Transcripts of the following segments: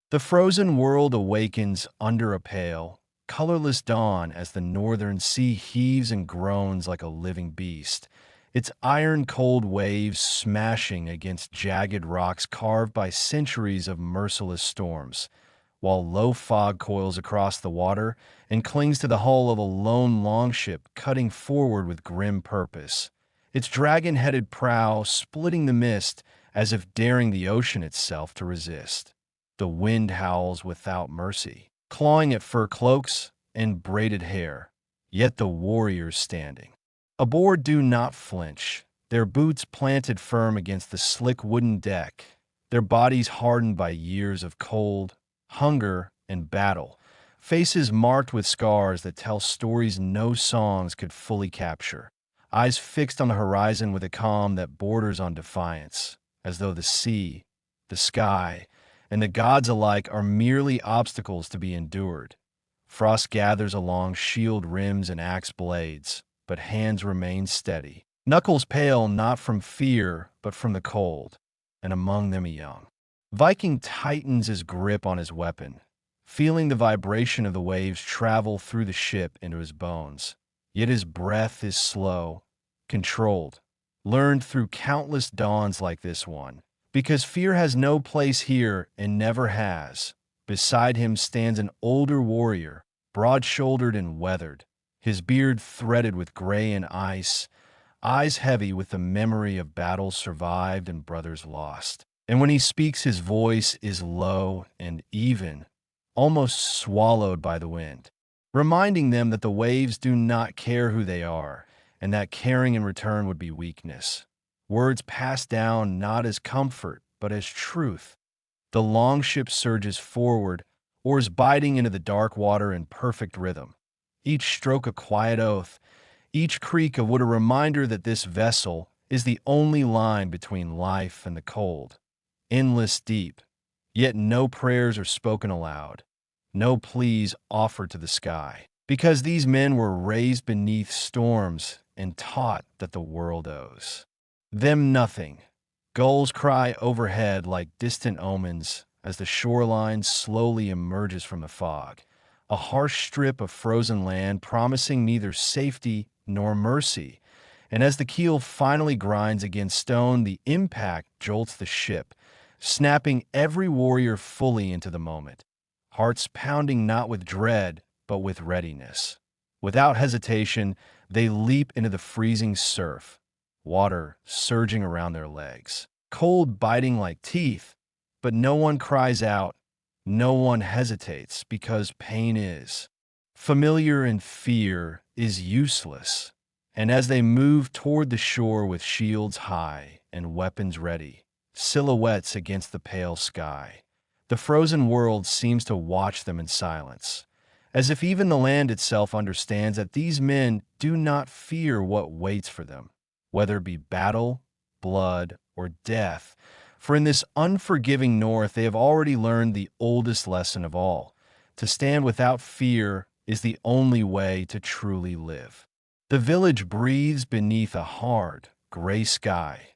The frozen world awakens under a pale, colorless dawn as the northern sea heaves and groans like a living beast, its iron-cold waves smashing against jagged rocks carved by centuries of merciless storms, while low fog coils across the water and clings to the hull of a lone longship cutting forward with grim purpose, its dragon-headed prow splitting the mist as if daring the ocean itself to resist. The wind howls without mercy, clawing at fur cloaks and braided hair, yet the warriors standing aboard do not flinch, their boots planted firm against the slick wooden deck, their bodies hardened by years of cold, hunger, and battle, faces marked with scars that tell stories no songs could fully capture, eyes fixed on the horizon with a calm that borders on defiance, as though the sea, the sky, and the gods alike are merely obstacles to be endured. Frost gathers along shield rims and axe blades, but hands remain steady. Knuckles pale not from fear, but from the cold, and among them a young Viking tightens his grip on his weapon, feeling the vibration of the waves travel through the ship into his bones. Yet his breath is slow, controlled, learned through countless dawns like this one. Because fear has no place here and never has. Beside him stands an older warrior, broad-shouldered and weathered, his beard threaded with gray and ice, eyes heavy with the memory of battles survived and brothers lost. And when he speaks, his voice is low and even, almost swallowed by the wind, reminding them that the waves do not care who they are, and that caring in return would be weakness. Words passed down not as comfort, but as truth. The longship surges forward, oars biting into the dark water in perfect rhythm. Each stroke a quiet oath, each creak a wood a reminder that this vessel is the only line between life and the cold. Endless deep, yet no prayers are spoken aloud, no pleas offered to the sky, because these men were raised beneath storms and taught that the world owes them nothing. Gulls cry overhead like distant omens as the shoreline slowly emerges from the fog, a harsh strip of frozen land promising neither safety nor mercy. And as the keel finally grinds against stone, the impact jolts the ship, snapping every warrior fully into the moment, hearts pounding not with dread, but with readiness. Without hesitation, they leap into the freezing surf, water surging around their legs, cold biting like teeth, but no one cries out, no one hesitates, because pain is familiar and fear is useless. And as they move toward the shore with shields high and weapons ready, silhouettes against the pale sky, the frozen world seems to watch them in silence, as if even the land itself understands that these men do not fear what waits for them, whether it be battle, blood, or death. For in this unforgiving north they have already learned the oldest lesson of all. To stand without fear is the only way to truly live. The village breathes beneath a hard, gray sky,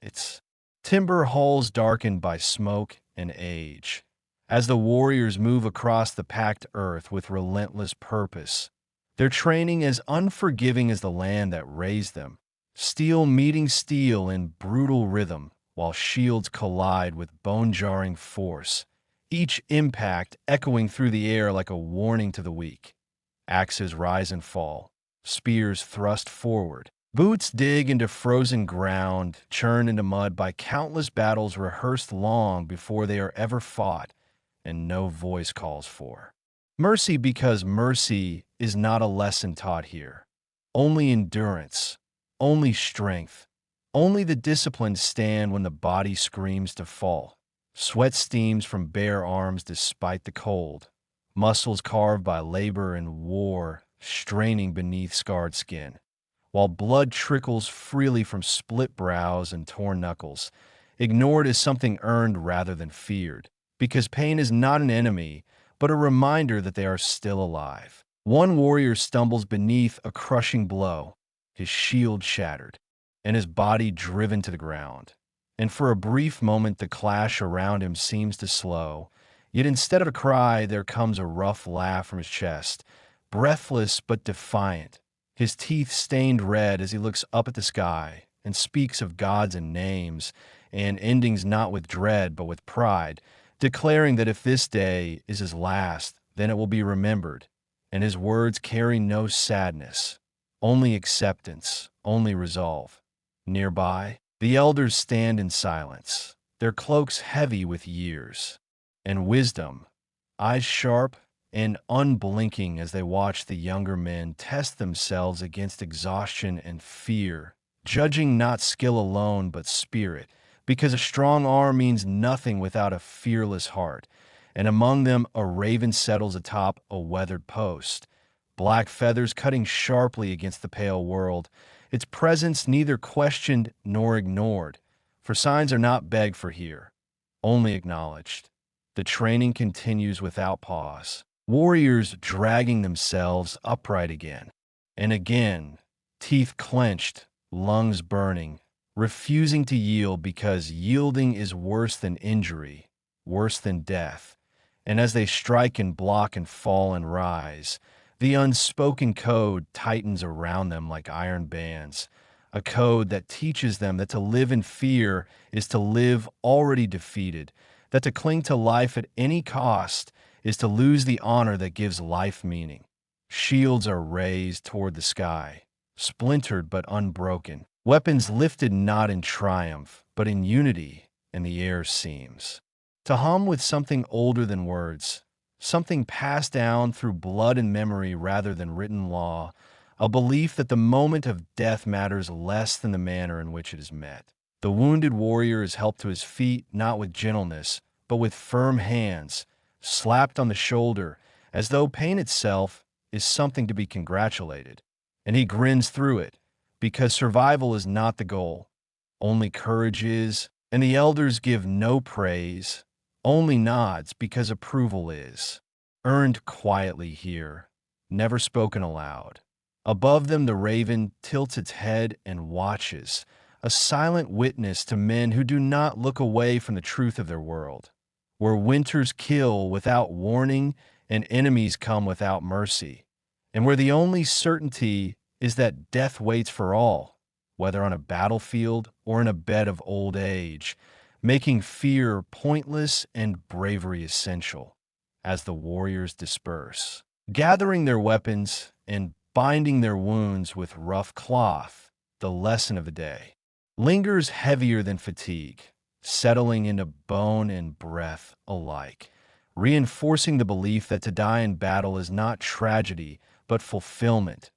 its timber halls darkened by smoke and age. As the warriors move across the packed earth with relentless purpose, their training as unforgiving as the land that raised them, steel meeting steel in brutal rhythm, while shields collide with bone-jarring force, each impact echoing through the air like a warning to the weak. Axes rise and fall, spears thrust forward, boots dig into frozen ground, churned into mud by countless battles rehearsed long before they are ever fought, and no voice calls for mercy, because mercy is not a lesson taught here. Only endurance, only strength, only the disciplined stand when the body screams to fall. Sweat steams from bare arms despite the cold, muscles carved by labor and war straining beneath scarred skin, while blood trickles freely from split brows and torn knuckles, ignored as something earned rather than feared, because pain is not an enemy, but a reminder that they are still alive. One warrior stumbles beneath a crushing blow, his shield shattered, and his body driven to the ground. And for a brief moment the clash around him seems to slow, Yet instead of a cry, there comes a rough laugh from his chest, breathless but defiant, his teeth stained red as he looks up at the sky and speaks of gods and names, and endings not with dread but with pride, declaring that if this day is his last, then it will be remembered, and his words carry no sadness, only acceptance, only resolve. Nearby, the elders stand in silence, their cloaks heavy with years and wisdom, eyes sharp and unblinking as they watch the younger men test themselves against exhaustion and fear, judging not skill alone but spirit, because a strong arm means nothing without a fearless heart. And among them a raven settles atop a weathered post, black feathers cutting sharply against the pale world, its presence neither questioned nor ignored, for signs are not begged for here, only acknowledged. The training continues without pause, warriors dragging themselves upright again and again, teeth clenched, lungs burning, refusing to yield because yielding is worse than injury, worse than death. And as they strike and block and fall and rise, the unspoken code tightens around them like iron bands, a code that teaches them that to live in fear is to live already defeated, that to cling to life at any cost is to lose the honor that gives life meaning. Shields are raised toward the sky, splintered but unbroken, weapons lifted not in triumph, but in unity, and the air seems to hum with something older than words, something passed down through blood and memory rather than written law, a belief that the moment of death matters less than the manner in which it is met. The wounded warrior is helped to his feet not with gentleness, but with firm hands, slapped on the shoulder, as though pain itself is something to be congratulated. And he grins through it, because survival is not the goal. Only courage is, and the elders give no praise, only nods because approval is. Earned quietly here, never spoken aloud. Above them the raven tilts its head and watches, a silent witness to men who do not look away from the truth of their world, where winters kill without warning and enemies come without mercy, and where the only certainty is that death waits for all, whether on a battlefield or in a bed of old age, making fear pointless and bravery essential. As the warriors disperse, gathering their weapons and binding their wounds with rough cloth, the lesson of the day lingers heavier than fatigue, settling into bone and breath alike, reinforcing the belief that to die in battle is not tragedy, but fulfillment,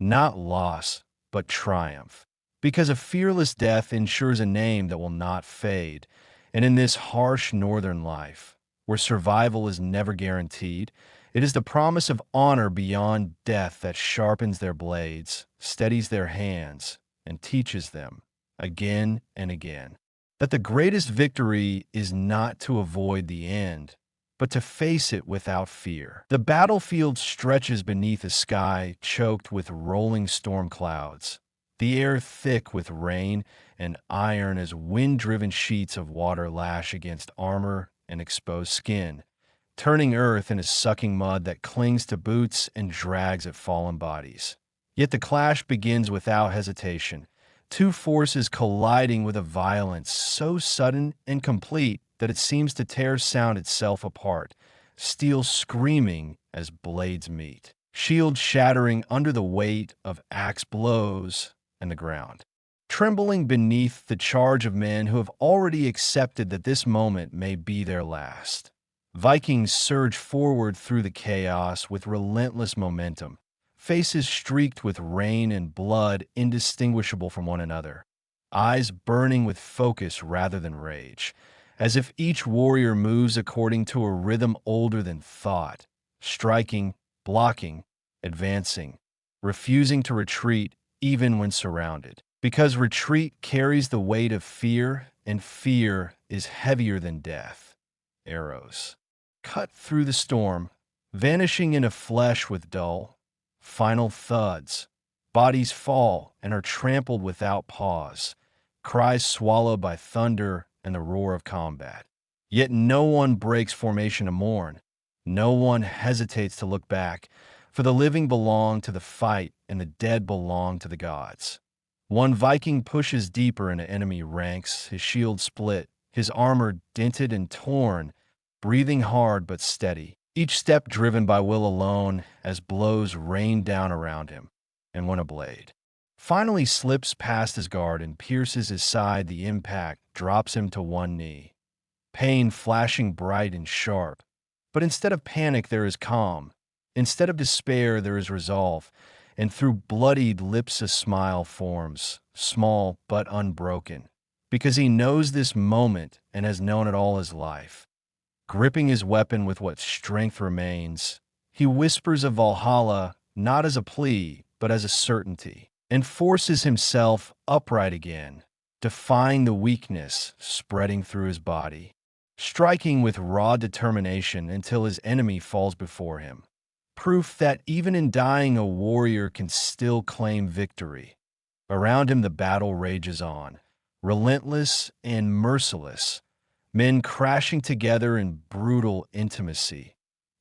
not loss, but triumph. Because a fearless death ensures a name that will not fade, and in this harsh northern life, where survival is never guaranteed, it is the promise of honor beyond death that sharpens their blades, steadies their hands, and teaches them, again and again, that the greatest victory is not to avoid the end, but to face it without fear. The battlefield stretches beneath a sky choked with rolling storm clouds, the air thick with rain and iron as wind-driven sheets of water lash against armor and exposed skin, turning earth into sucking mud that clings to boots and drags at fallen bodies. Yet the clash begins without hesitation, two forces colliding with a violence so sudden and complete that it seems to tear sound itself apart, steel screaming as blades meet, shields shattering under the weight of axe blows and the ground, trembling beneath the charge of men who have already accepted that this moment may be their last. Vikings surge forward through the chaos with relentless momentum, faces streaked with rain and blood indistinguishable from one another, eyes burning with focus rather than rage, as if each warrior moves according to a rhythm older than thought, striking, blocking, advancing, refusing to retreat even when surrounded, because retreat carries the weight of fear, and fear is heavier than death. Arrows cut through the storm, vanishing into flesh with dull, final thuds. Bodies fall and are trampled without pause, cries swallowed by thunder and the roar of combat. Yet no one breaks formation to mourn. No one hesitates to look back, for the living belong to the fight and the dead belong to the gods. One Viking pushes deeper into enemy ranks, his shield split, his armor dented and torn, breathing hard but steady, each step driven by will alone as blows rain down around him. And when a blade finally slips past his guard and pierces his side, the impact drops him to one knee, pain flashing bright and sharp. But instead of panic, there is calm. Instead of despair, there is resolve. And through bloodied lips, a smile forms, small but unbroken, because he knows this moment and has known it all his life. Gripping his weapon with what strength remains, he whispers of Valhalla not as a plea, but as a certainty, and forces himself upright again, defying the weakness spreading through his body, striking with raw determination until his enemy falls before him. Proof that even in dying, a warrior can still claim victory. Around him, the battle rages on, relentless and merciless, men crashing together in brutal intimacy,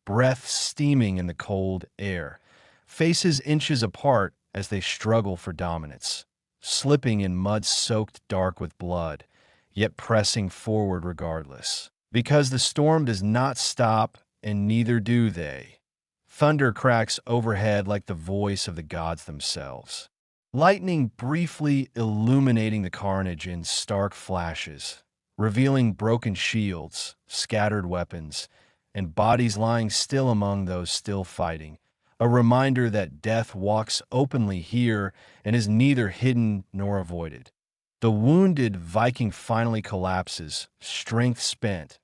breath steaming in the cold air, faces inches apart as they struggle for dominance, slipping in mud soaked dark with blood, yet pressing forward regardless. Because the storm does not stop, and neither do they. Thunder cracks overhead like the voice of the gods themselves. Lightning briefly illuminating the carnage in stark flashes, revealing broken shields, scattered weapons, and bodies lying still among those still fighting. A reminder that death walks openly here and is neither hidden nor avoided. The wounded Viking finally collapses, strength spent,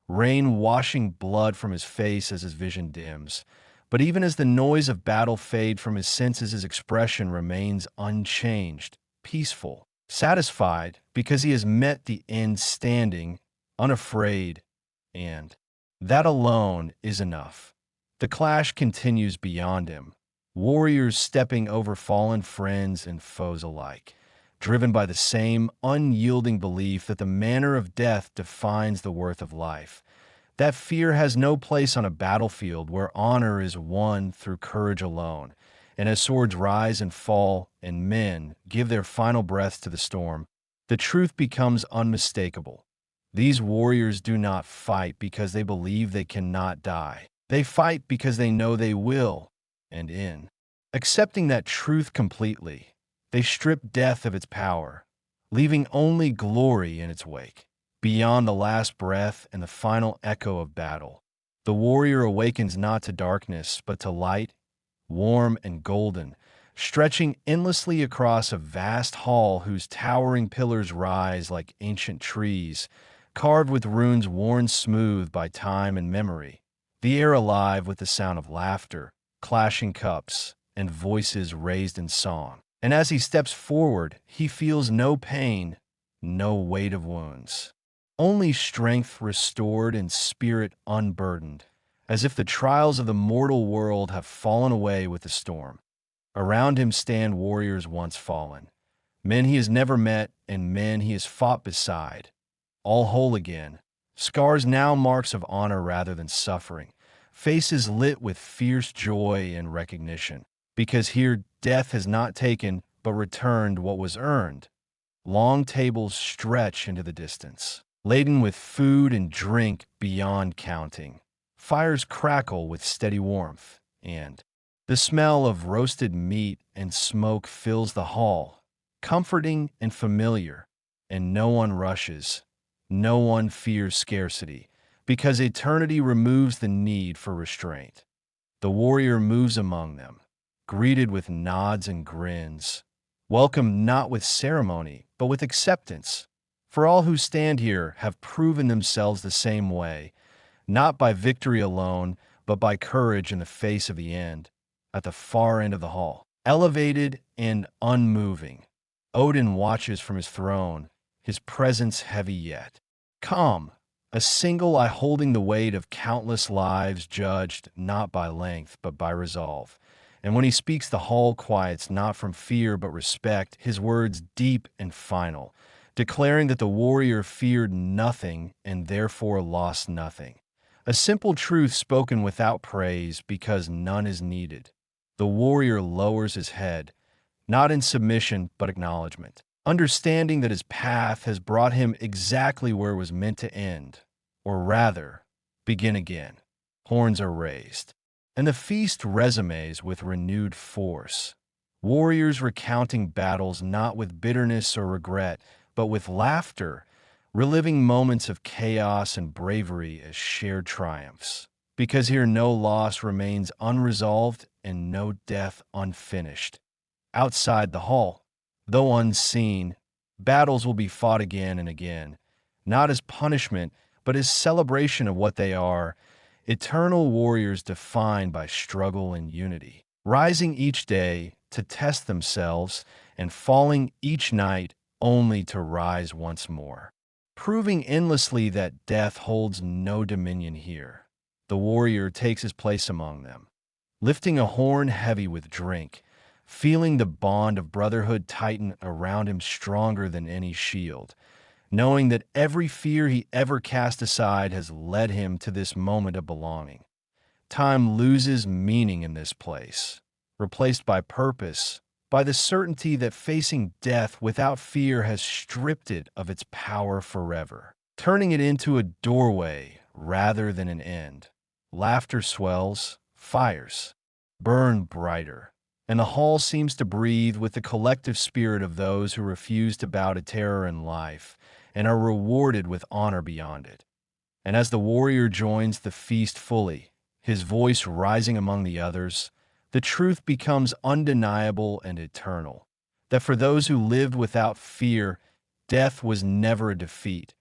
rain washing blood from his face as his vision dims. But even as the noise of battle fades from his senses, his expression remains unchanged, peaceful, satisfied, because he has met the end standing, unafraid, and that alone is enough. The clash continues beyond him, warriors stepping over fallen friends and foes alike, driven by the same unyielding belief that the manner of death defines the worth of life. That fear has no place on a battlefield where honor is won through courage alone. And as swords rise and fall and men give their final breaths to the storm, the truth becomes unmistakable. These warriors do not fight because they believe they cannot die. They fight because they know they will, and in accepting that truth completely, they strip death of its power, leaving only glory in its wake. Beyond the last breath and the final echo of battle, the warrior awakens not to darkness, but to light, warm and golden, stretching endlessly across a vast hall whose towering pillars rise like ancient trees, carved with runes worn smooth by time and memory, the air alive with the sound of laughter, clashing cups, and voices raised in song. And as he steps forward, he feels no pain, no weight of wounds. Only strength restored and spirit unburdened, as if the trials of the mortal world have fallen away with the storm. Around him stand warriors once fallen, men he has never met and men he has fought beside, all whole again, scars now marks of honor rather than suffering, faces lit with fierce joy and recognition, because here death has not taken but returned what was earned. Long tables stretch into the distance, laden with food and drink beyond counting. Fires crackle with steady warmth, and the smell of roasted meat and smoke fills the hall, comforting and familiar, and no one rushes, no one fears scarcity, because eternity removes the need for restraint. The warrior moves among them, greeted with nods and grins, welcomed not with ceremony, but with acceptance. For all who stand here have proven themselves the same way, not by victory alone, but by courage in the face of the end. At the far end of the hall, elevated and unmoving, Odin watches from his throne, his presence heavy yet calm, a single eye holding the weight of countless lives judged not by length but by resolve. And when he speaks, the hall quiets not from fear but respect, his words deep and final, declaring that the warrior feared nothing and therefore lost nothing. A simple truth spoken without praise because none is needed. The warrior lowers his head, not in submission but acknowledgement, understanding that his path has brought him exactly where it was meant to end, or rather, begin again. Horns are raised, and the feast resumes with renewed force. Warriors recounting battles not with bitterness or regret, but with laughter, reliving moments of chaos and bravery as shared triumphs. Because here no loss remains unresolved and no death unfinished. Outside the hall, though unseen, battles will be fought again and again, not as punishment, but as celebration of what they are, eternal warriors defined by struggle and unity, rising each day to test themselves and falling each night only to rise once more, proving endlessly that death holds no dominion here. The warrior takes his place among them, lifting a horn heavy with drink, feeling the bond of brotherhood tighten around him stronger than any shield, knowing that every fear he ever cast aside has led him to this moment of belonging. Time loses meaning in this place, replaced by purpose, by the certainty that facing death without fear has stripped it of its power forever, turning it into a doorway rather than an end. Laughter swells, fires burn brighter, and the hall seems to breathe with the collective spirit of those who refuse to bow to terror in life and are rewarded with honor beyond it. And as the warrior joins the feast fully, his voice rising among the others, the truth becomes undeniable and eternal, that for those who lived without fear, death was never a defeat,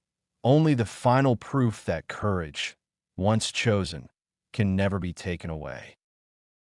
only the final proof that courage, once chosen, can never be taken away.